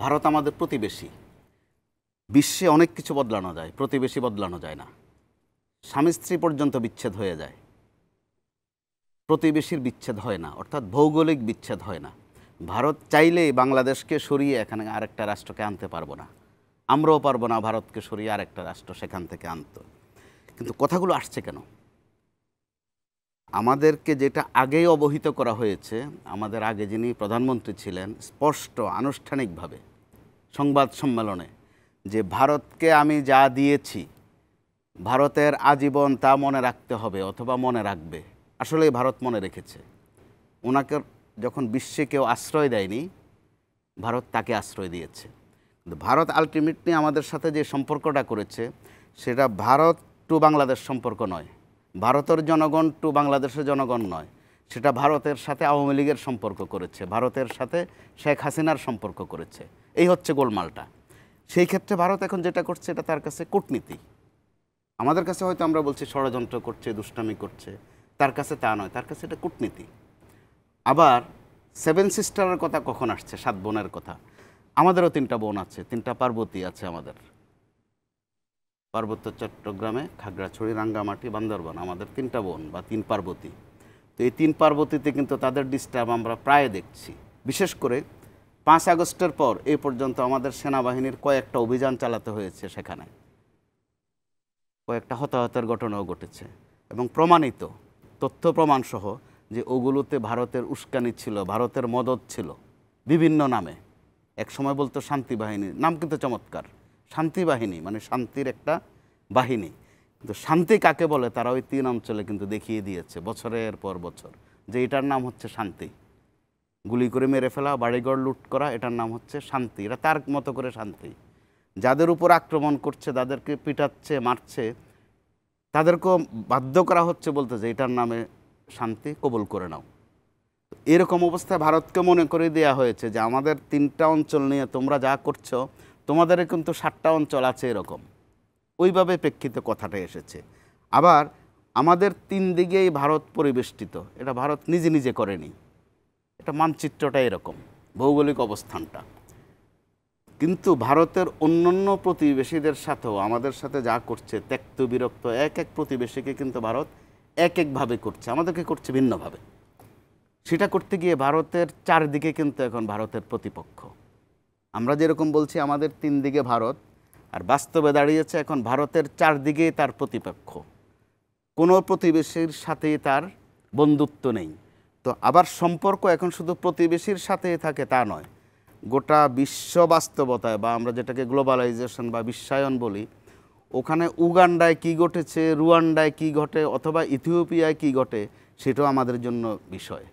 ভারত আমাদের প্রতিবেশী। বিশ্বে অনেক কিছু বদলানো যায়, প্রতিবেশী বদলানো যায় না। স্বামী স্ত্রী পর্যন্ত বিচ্ছেদ হয়ে যায়, প্রতিবেশীর বিচ্ছেদ হয় না, অর্থাৎ ভৌগোলিক বিচ্ছেদ হয় না। ভারত চাইলেই বাংলাদেশকে সরিয়ে এখানে আরেকটা রাষ্ট্রকে আনতে পারবো না, আমরাও পারবো না ভারতকে সরিয়ে আরেকটা রাষ্ট্র সেখান থেকে আনতে। কিন্তু কথাগুলো আসছে কেন? আমাদেরকে যেটা আগেই অবহিত করা হয়েছে, আমাদের আগে যিনি প্রধানমন্ত্রী ছিলেন স্পষ্ট আনুষ্ঠানিকভাবে সংবাদ সম্মেলনে, যে ভারতকে আমি যা দিয়েছি ভারতের আজীবন তা মনে রাখতে হবে অথবা মনে রাখবে। আসলেই ভারত মনে রেখেছে। ওনাকে যখন বিশ্বে কেউ আশ্রয় দেয়নি, ভারত তাকে আশ্রয় দিয়েছে। কিন্তু ভারত আলটিমেটলি আমাদের সাথে যে সম্পর্কটা করেছে সেটা ভারত টু বাংলাদেশ সম্পর্ক নয়, ভারতের জনগণ টু বাংলাদেশের জনগণ নয়, সেটা ভারতের সাথে আওয়ামী লীগের সম্পর্ক করেছে, ভারতের সাথে শেখ হাসিনার সম্পর্ক করেছে। এই হচ্ছে গোলমালটা। সেই ক্ষেত্রে ভারত এখন যেটা করছে এটা তার কাছে কূটনীতি। আমাদের কাছে হয়তো আমরা বলছি ষড়যন্ত্র করছে, দুষ্টামি করছে, তার কাছে তা নয়, তার কাছে এটা কূটনীতি। আবার সেভেন সিস্টারের কথা কখন আসছে? 7 বোনের কথা। আমাদেরও 3টা বোন আছে, 3টা পার্বতী আছে আমাদের। পার্বত্য চট্টগ্রামে, খাগড়াছড়ি, রাঙ্গামাটি, বান্দরবান, আমাদের 3টা বোন বা 3 পার্বতী। তো এই 3 পার্বতীতে কিন্তু তাদের ডিস্টার্ব আমরা প্রায় দেখছি। বিশেষ করে 5 আগস্টের পর এই পর্যন্ত আমাদের সেনাবাহিনীর কয়েকটা অভিযান চালাতে হয়েছে, সেখানে কয়েকটা হতাহতের ঘটনাও ঘটেছে এবং প্রমাণিত তথ্য প্রমাণ সহ যে ওগুলোতে ভারতের উস্কানি ছিল, ভারতের মদত ছিল বিভিন্ন নামে। এক সময় বলতো শান্তি বাহিনী, নাম কিন্তু চমৎকার, শান্তি বাহিনী মানে শান্তির একটা বাহিনী। কিন্তু শান্তি কাকে বলে তারা ওই 3 অঞ্চলে কিন্তু দেখিয়ে দিয়েছে বছরের পর বছর, যে এটার নাম হচ্ছে শান্তি। গুলি করে মেরে ফেলা, বাড়িঘর লুট করা, এটার নাম হচ্ছে শান্তি। এটা তার মতো করে শান্তি। যাদের উপর আক্রমণ করছে, যাদেরকে পিটাচ্ছে, মারছে, তাদেরকেও বাধ্য করা হচ্ছে বলতে যে এটার নামে শান্তি, কবুল করে নাও। এরকম অবস্থায় ভারতকে মনে করে দেওয়া হয়েছে যে আমাদের 3টা অঞ্চল নিয়ে তোমরা যা করছো, তোমাদের কিন্তু 7টা অঞ্চল আছে, এরকম ওইভাবে প্রেক্ষিতে কথাটা এসেছে। আবার আমাদের 3 দিকেই ভারত পরিবেষ্টিত, এটা ভারত নিজে নিজে করেনি, এটা মানচিত্রটা এরকম, ভৌগোলিক অবস্থানটা। কিন্তু ভারতের অন্যান্য প্রতিবেশীদের সাথেও আমাদের সাথে যা করছে, ত্যক্ত বিরক্ত এক এক প্রতিবেশীকে কিন্তু ভারত এক একভাবে করছে, আমাদেরকে করছে ভিন্নভাবে। সেটা করতে গিয়ে ভারতের চারদিকে কিন্তু এখন ভারতের প্রতিপক্ষ। আমরা যেরকম বলছি আমাদের 3 দিকে ভারত, আর বাস্তবে দাঁড়িয়েছে এখন ভারতের চারদিকেই তার প্রতিপক্ষ। কোনো প্রতিবেশীর সাথেই তার বন্ধুত্ব নেই। তো আবার সম্পর্ক এখন শুধু প্রতিবেশীর সাথেই থাকে তা নয়, গোটা বিশ্ব বাস্তবতায় বা আমরা যেটাকে গ্লোবালাইজেশন বা বিশ্বায়ন বলি, ওখানে উগান্ডায় কি ঘটেছে, রুয়ান্ডায় কি ঘটে অথবা ইথিওপিয়ায় কি ঘটে, সেটাও আমাদের জন্য বিষয়।